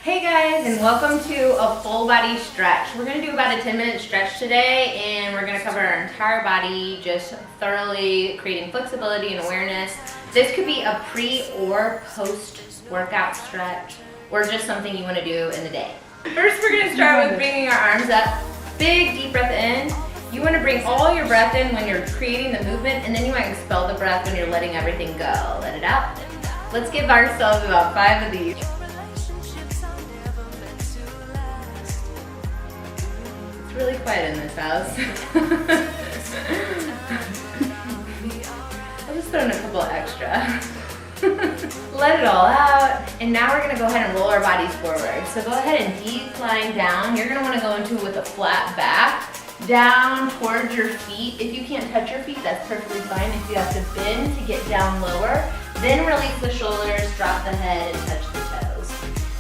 Hey guys, and welcome to a full body stretch. We're gonna do about a 10-minute stretch today, and we're gonna cover our entire body, just thoroughly creating flexibility and awareness. This could be a pre or post workout stretch, or just something you wanna do in the day. First, we're gonna start with bringing our arms up. Big, deep breath in. You wanna bring all your breath in when you're creating the movement, and then you might expel the breath when you're letting everything go. Let it out. Let's give ourselves about 5 of these. It's really quiet in this house. I'll just throw in a couple extra. Let it all out. And now we're gonna go ahead and roll our bodies forward. So go ahead and deep lying down. You're gonna wanna go into it with a flat back, down towards your feet. If you can't touch your feet, that's perfectly fine. If you have to bend to get down lower, then release the shoulders, drop the head, and touch the toes.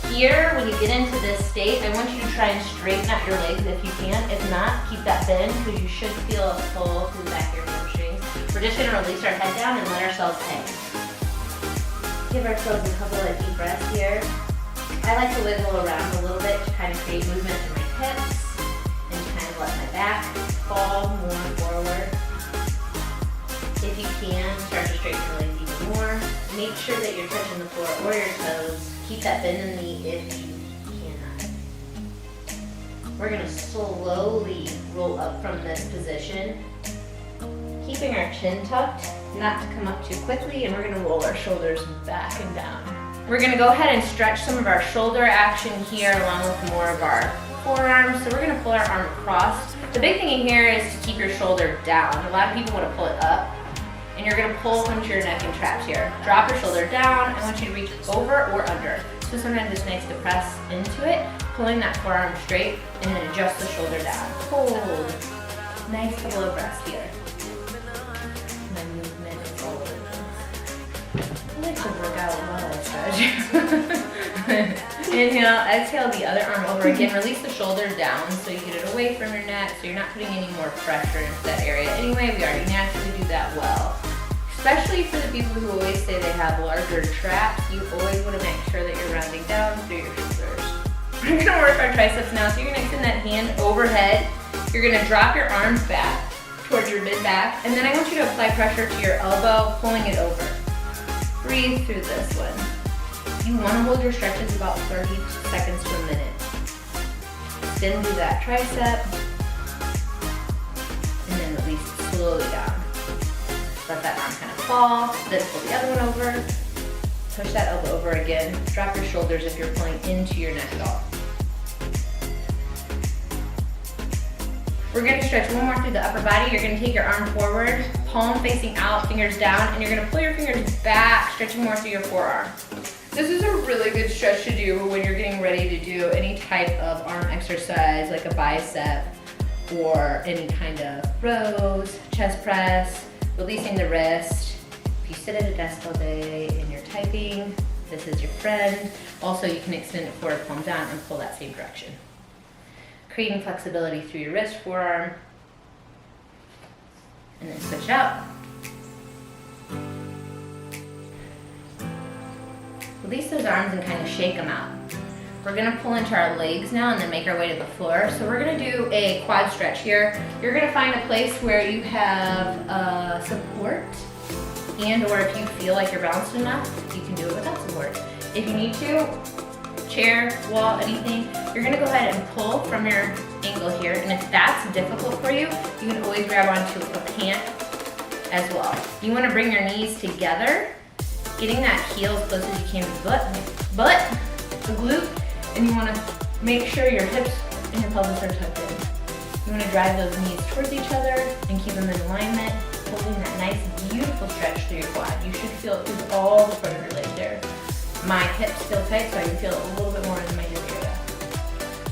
Here, when you get into this state, I want you to try and straighten out your legs if you can. If not, keep that bend because you should feel a pull through the back of your hamstrings. We're just gonna release our head down and let ourselves hang. Give ourselves a couple of deep breaths here. I like to wiggle around a little bit to kind of create movement in my hips and kind of let my back fall more forward. If you can, start to straighten your legs even more. Make sure that you're touching the floor or your toes. Keep that bend in the knee if you cannot. We're gonna slowly roll up from this position, keeping our chin tucked, not to come up too quickly, and we're gonna roll our shoulders back and down. We're gonna go ahead and stretch some of our shoulder action here along with more of our forearms. So we're gonna pull our arm across. The big thing in here is to keep your shoulder down. A lot of people wanna pull it up, and you're gonna pull onto your neck and traps here. Drop your shoulder down. I want you to reach over or under. So sometimes it's nice to press into it, pulling that forearm straight, and then adjust the shoulder down. Hold. Nice couple of breaths here. My movement is all over this. I like to work out while I stretch. Inhale, exhale the other arm over again. Release the shoulder down so you get it away from your neck, so you're not putting any more pressure into that area. Anyway, we already naturally do that well. Especially for the people who always say they have larger traps, you always want to make sure that you're rounding down through your shoulders. We're going to work our triceps now, so you're going to extend that hand overhead. You're going to drop your arms back towards your mid-back, and then I want you to apply pressure to your elbow, pulling it over. Breathe through this one. You want to hold your stretches about 30 seconds to a minute. Extend through that tricep, and then release it slowly down. Let that arm kind of fall, then pull the other one over, push that elbow over again, drop your shoulders if you're pulling into your neck at all. We're going to stretch one more through the upper body. You're going to take your arm forward, palm facing out, fingers down, and you're going to pull your fingers back, stretching more through your forearm. This is a really good stretch to do when you're getting ready to do any type of arm exercise, like a bicep or any kind of rows, chest press, releasing the wrist. If you sit at a desk all day and you're typing, this is your friend. Also, you can extend it forward, palm down, and pull that same direction. Creating flexibility through your wrist, forearm, and then switch out. Release those arms and kind of shake them out. We're gonna pull into our legs now and then make our way to the floor. So we're gonna do a quad stretch here. You're gonna find a place where you have support, and or if you feel like you're balanced enough, you can do it without support. If you need to, chair, wall, anything, you're gonna go ahead and pull from your angle here. And if that's difficult for you, you can always grab onto a pant as well. You wanna bring your knees together, getting that heel as close as you can to the butt, the glute, and you want to make sure your hips and your pelvis are tucked in. You want to drive those knees towards each other and keep them in alignment, holding that nice, beautiful stretch through your quad. You should feel it through all the front of your leg there. My hips feel tight, so I can feel it a little bit more in my hip area.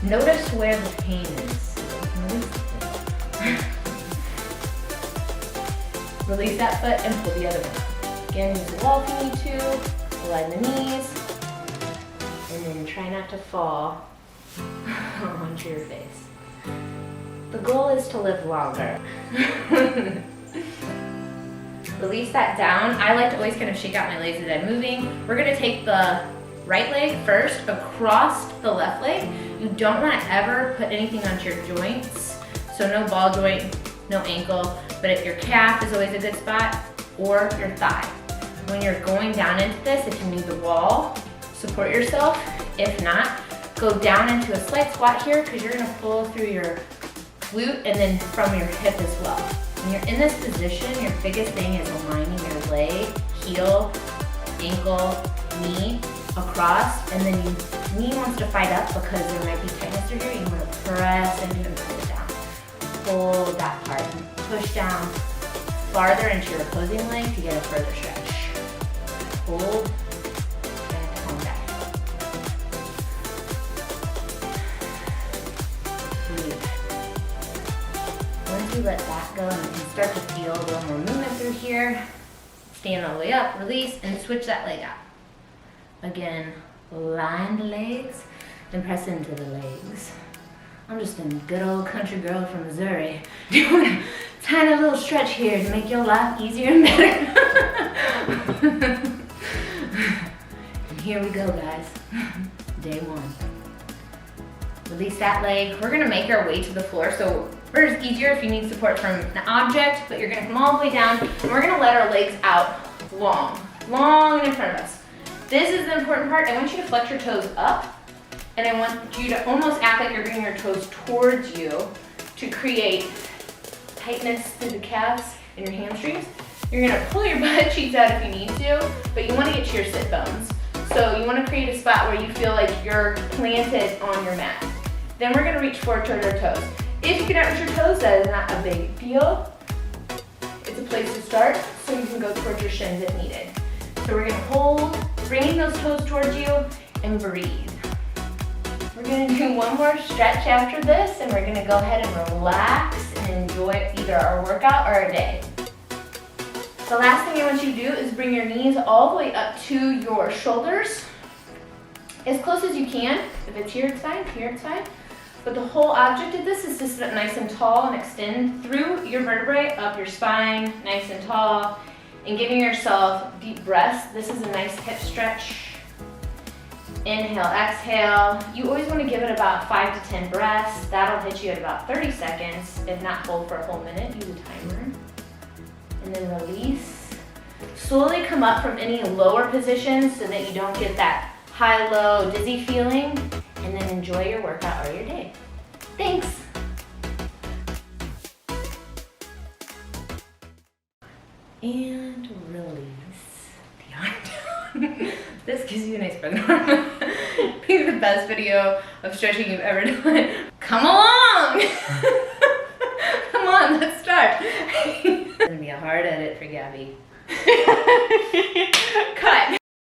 Notice where the pain is. Release that foot and pull the other one. Again, use the wall if you need to. Align the knees. And then try not to fall onto your face. The goal is to live longer. Release that down. I like to always kind of shake out my legs as I'm moving. We're gonna take the right leg first across the left leg. You don't want to ever put anything onto your joints. So no ball joint, no ankle, but if your calf is always a good spot, or your thigh. When you're going down into this, if you need the wall, support yourself. If not, go down into a slight squat here because you're gonna pull through your glute and then from your hip as well. When you're in this position, your biggest thing is aligning your leg, heel, ankle, knee across, and then your knee wants to fight up because there might be tightness through here. You want to press into and pull it down. Hold that part and push down farther into your opposing leg to get a further stretch. Hold and come back. Breathe. Once you let that go and you can start to feel a little more movement through here, stand all the way up, release, and switch that leg out. Again, line the legs, then press into the legs. I'm just a good old country girl from Missouri doing a tiny little stretch here to make your life easier and better. And here we go, guys. Day one. Release that leg. We're gonna make our way to the floor. So first, easier if you need support from an object, but you're gonna come all the way down and we're gonna let our legs out long in front of us. This is the important part. I want you to flex your toes up and I want you to almost act like you're bringing your toes towards you to create tightness through the calves and your hamstrings. You're gonna pull your butt cheeks out if you need to, but you wanna get to your sit bones. So you wanna create a spot where you feel like you're planted on your mat. Then we're gonna reach forward towards our toes. If you cannot reach your toes, that is not a big deal. It's a place to start, so you can go towards your shins if needed. So we're gonna hold, bringing those toes towards you, and breathe. We're gonna do one more stretch after this, and we're gonna go ahead and relax and enjoy either our workout or our day. The last thing I want you to do is bring your knees all the way up to your shoulders, as close as you can. If it's here, it's fine. Here, it's fine. But the whole object of this is to sit up nice and tall and extend through your vertebrae, up your spine, nice and tall, and giving yourself deep breaths. This is a nice hip stretch. Inhale, exhale. You always want to give it about 5 to 10 breaths. That'll hit you at about 30 seconds. If not, hold for a whole minute. Use a timer. And then release. Slowly come up from any lower positions so that you don't get that high-low dizzy feeling. And then enjoy your workout or your day. Thanks. And release the arm down. This gives you a nice pregnant arm. Be the best video of stretching you've ever done. Come along! Come on, let's start. It's gonna be a hard edit for Gabby.